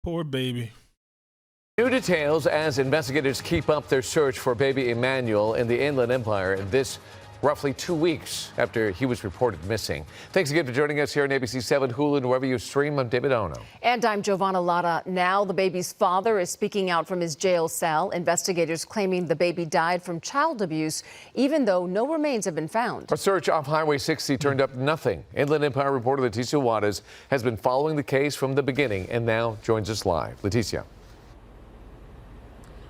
Poor baby. New details as investigators keep up their search for baby Emmanuel in the Inland Empire. This roughly 2 weeks after he was reported missing. Thanks again for joining us here on ABC 7 Hulu and wherever you stream. I'm David Ono. And I'm Giovanna Latta. Now the baby's father is speaking out from his jail cell. Investigators claiming the baby died from child abuse, even though no remains have been found. A search off Highway 60 turned up nothing. Inland Empire reporter Leticia Juarez has been following the case from the beginning and now joins us live. Leticia.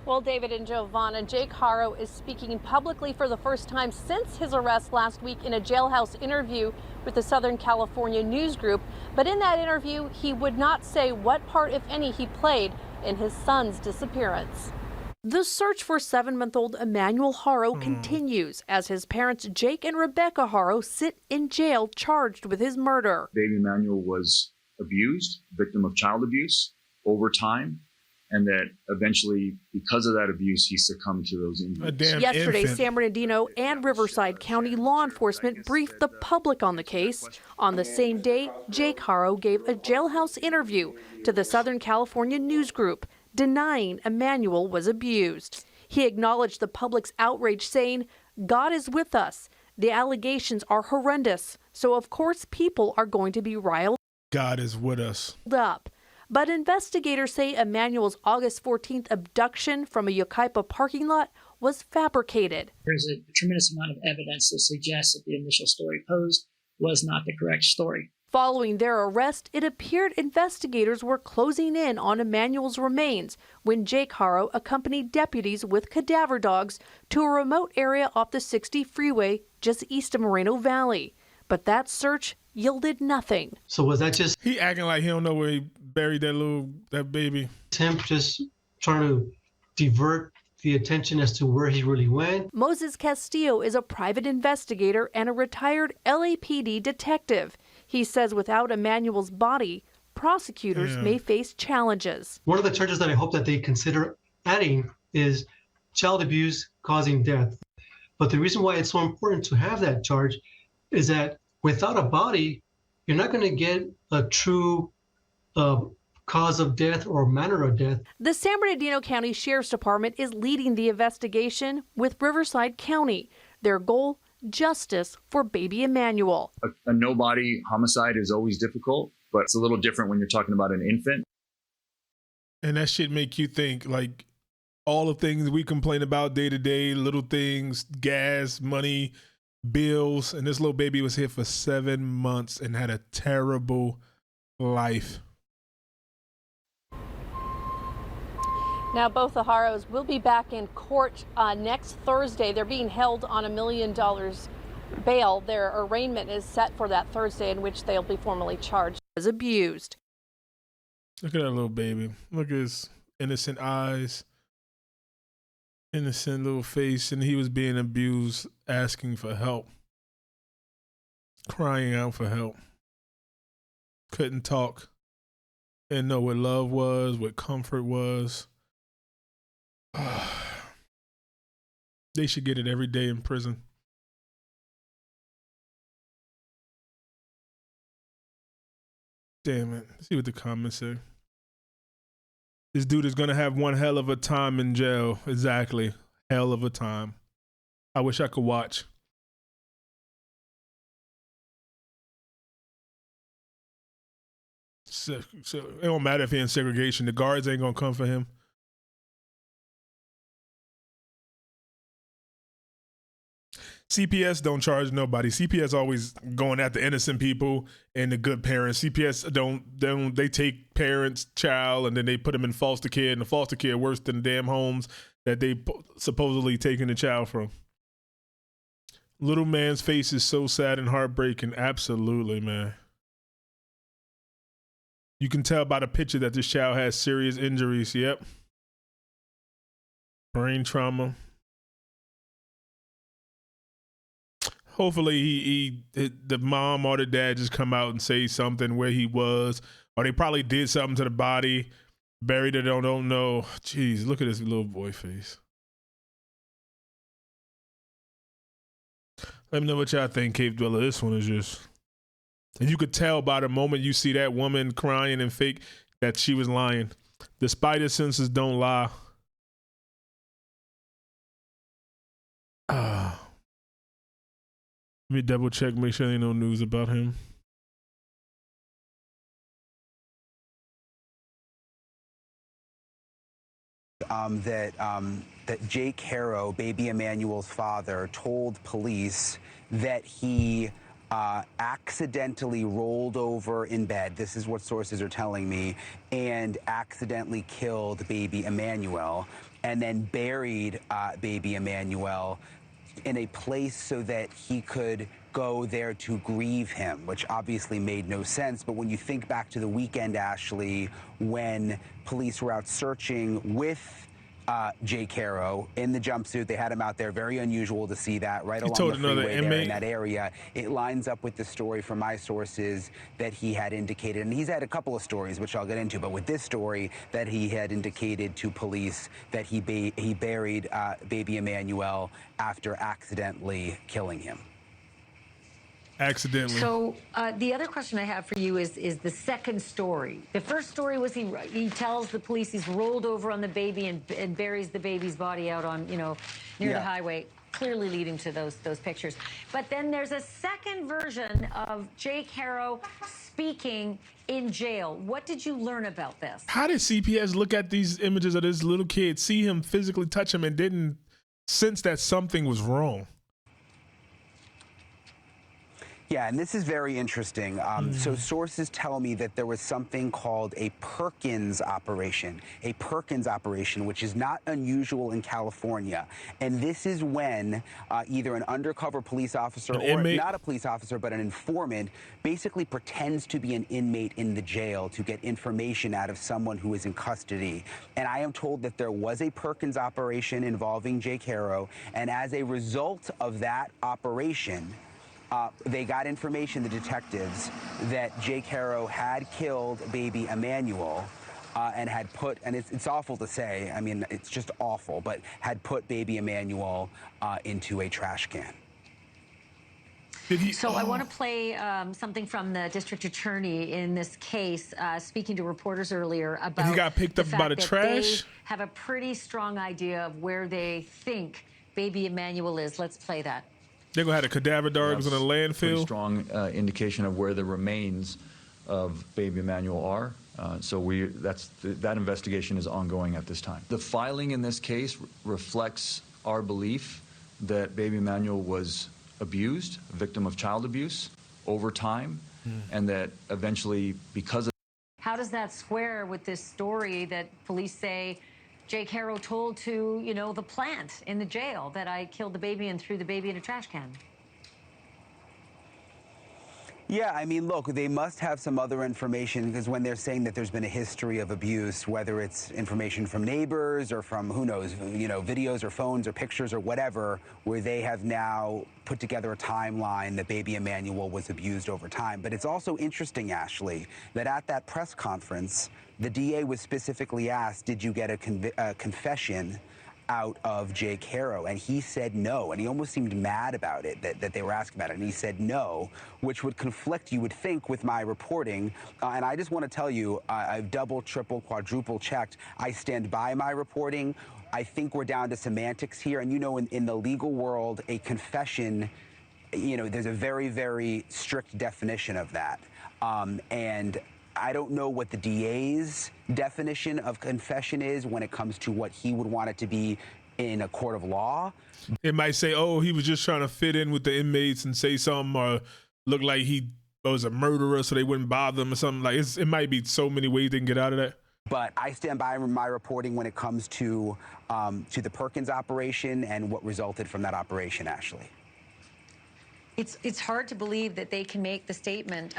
Well, David and Giovanna, Jake Haro is speaking publicly for the first time since his arrest last week in a jailhouse interview with the Southern California News Group. But in that interview, he would not say what part, if any, he played in his son's disappearance. The search for 7-month-old Emmanuel Haro continues as his parents Jake and Rebecca Haro sit in jail charged with his murder. Baby Emmanuel was abused, victim of child abuse over time, and that eventually, because of that abuse, he succumbed to those injuries. Yesterday, San Bernardino and Riverside County law enforcement briefed the public on the case. On the same day, Jake Haro gave a jailhouse interview to the Southern California News Group, denying Emmanuel was abused. He acknowledged the public's outrage, saying, "God is with us. The allegations are horrendous, so of course people are going to be riled God is with us. up." But investigators say Emmanuel's August 14th abduction from a Yucaipa parking lot was fabricated. There's a tremendous amount of evidence to suggest that the initial story posed was not the correct story. Following their arrest, it appeared investigators were closing in on Emmanuel's remains when Jake Haro accompanied deputies with cadaver dogs to a remote area off the 60 freeway just east of Moreno Valley. But that search yielded nothing. So was that just He acting like he don't know where he buried that baby. him just trying to divert the attention as to where he really went? Moses Castillo is a private investigator and a retired LAPD detective. He says without Emmanuel's body, prosecutors may face challenges. One of the charges that I hope that they consider adding is child abuse causing death. But the reason why it's so important to have that charge is that without a body, you're not going to get a true cause of death or manner of death. The San Bernardino County Sheriff's Department is leading the investigation with Riverside County. Their goal, justice for baby Emmanuel. A no-body homicide is always difficult, but it's a little different when you're talking about an infant. And that shit make you think, like, all the things we complain about day to day, little things, gas, money, bills, and this little baby was here for 7 months and had a terrible life. Now, both the Haros will be back in court next Thursday. They're being held on $1 million bail. Their arraignment is set for that Thursday, in which they'll be formally charged as abused. Look at that little baby. Look at his innocent eyes, innocent little face, and he was being abused, asking for help, crying out for help. Couldn't talk, didn't know what love was, what comfort was. They should get it every day in prison. Damn it. Let's see what the comments say. This dude is going to have one hell of a time in jail. Exactly. Hell of a time. I wish I could watch. So it don't matter if he's in segregation. The guards ain't going to come for him. CPS don't charge nobody. CPS always going after innocent people and the good parents. CPS they take parents, child, and then they put them in foster care, and the foster care worse than the damn homes that they supposedly taking the child from. Little man's face is so sad and heartbreaking. Absolutely, man. You can tell by the picture that this child has serious injuries. Yep. Brain trauma. Hopefully the mom or the dad just come out and say something where he was, or they probably did something to the body, buried it, don't know. Jeez, look at this little boy face. Let me know what y'all think, Cave Dweller. This one is just, and you could tell by the moment you see that woman crying and fake that she was lying. The spider senses don't lie. Let me double check, make sure there ain't no news about him. That Jake Haro, baby Emmanuel's father, told police that he accidentally rolled over in bed. This is what sources are telling me, and accidentally killed baby Emmanuel, and then buried baby Emmanuel in a place so that he could go there to grieve him, which obviously made no sense. But when you think back to the weekend, Ashley, when police were out searching with Jake Haro in the jumpsuit, they had him out there. Very unusual to see that right along the freeway there in that area. It lines up with the story from my sources that he had indicated, and he's had a couple of stories, which I'll get into, but with this story that he had indicated to police that he buried baby Emmanuel after accidentally killing him. Accidentally. So the other question I have for you is the second story. The first story was he tells the police he's rolled over on the baby and buries the baby's body out on, near the highway, clearly leading to those pictures. But then there's a second version of Jake Haro speaking in jail. What did you learn about this? How did CPS look at these images of this little kid, see him physically touch him, and didn't sense that something was wrong? Yeah, and this is very interesting. So sources tell me that there was something called a Perkins operation, which is not unusual in California. And this is when either an undercover police officer or not a police officer, but an informant basically pretends to be an inmate in the jail to get information out of someone who is in custody. And I am told that there was a Perkins operation involving Jake Haro. And as a result of that operation, they got information, the detectives, that Jake Haro had killed baby Emmanuel and had put, and it's awful to say, I mean, it's just awful, but had put baby Emmanuel into a trash can. So I want to play something from the district attorney in this case, speaking to reporters earlier about he got picked up by the trash. They have a pretty strong idea of where they think baby Emmanuel is. Let's play that. They're going to have the cadaver dogs in a landfill. Pretty strong indication of where the remains of baby Emmanuel are. So that investigation is ongoing at this time. The filing in this case reflects our belief that baby Emmanuel was abused, a victim of child abuse over time, and that eventually, because of... How does that square with this story that police say Jake Haro told to, the plant in the jail that I killed the baby and threw the baby in a trash can? Yeah, I mean, look, they must have some other information, because when they're saying that there's been a history of abuse, whether it's information from neighbors or from, who knows, videos or phones or pictures or whatever, where they have now put together a timeline that baby Emmanuel was abused over time. But it's also interesting, Ashley, that at that press conference, the DA was specifically asked, did you get a confession out of Jake Haro? And he said no. And he almost seemed mad about it, that they were asking about it. And he said no, which would conflict, you would think, with my reporting. And I just want to tell you, I've double, triple, quadruple checked. I stand by my reporting. I think we're down to semantics here. And in the legal world, a confession, there's a very, very strict definition of that. And I don't know what the DA's definition of confession is when it comes to what he would want it to be in a court of law. It might say, oh, he was just trying to fit in with the inmates and say something, or look like he was a murderer so they wouldn't bother him or something. Like it might be so many ways they can get out of that. But I stand by my reporting when it comes to the Perkins operation and what resulted from that operation, Ashley. It's hard to believe that they can make the statement,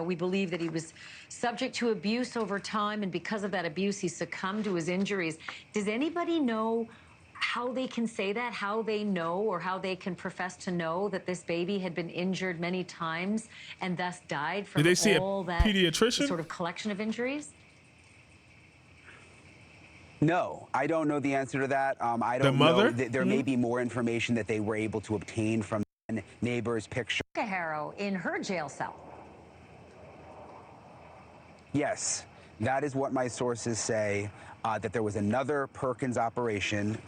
we believe that he was subject to abuse over time, and because of that abuse, he succumbed to his injuries. Does anybody know how they can say that, how they know, or how they can profess to know that this baby had been injured many times and thus died from all that pediatrician? Sort of collection of injuries? No, I don't know the answer to that. I don't know. There may be more information that they were able to obtain from neighbors' picture. Haro in her jail cell. Yes, That is what my sources say, that there was another Perkins operation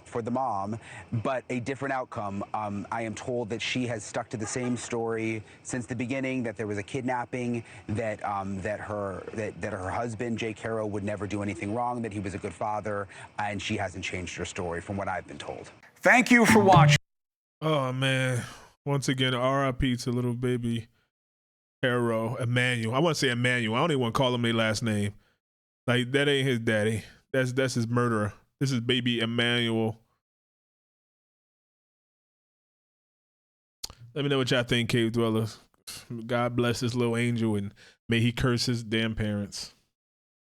for the mom, but a different outcome. I am told that she has stuck to the same story since the beginning, that there was a kidnapping, that her husband, Jake Haro, would never do anything wrong, that he was a good father, and she hasn't changed her story from what I've been told. Thank you for watching. Oh, man. Once again, RIP to little baby Haro, Emmanuel. I want to say Emmanuel. I don't even want to call him their last name. Like, that ain't his daddy. That's his murderer. This is baby Emmanuel. Let me know what y'all think, Cave Dwellers. God bless this little angel, and may he curse his damn parents.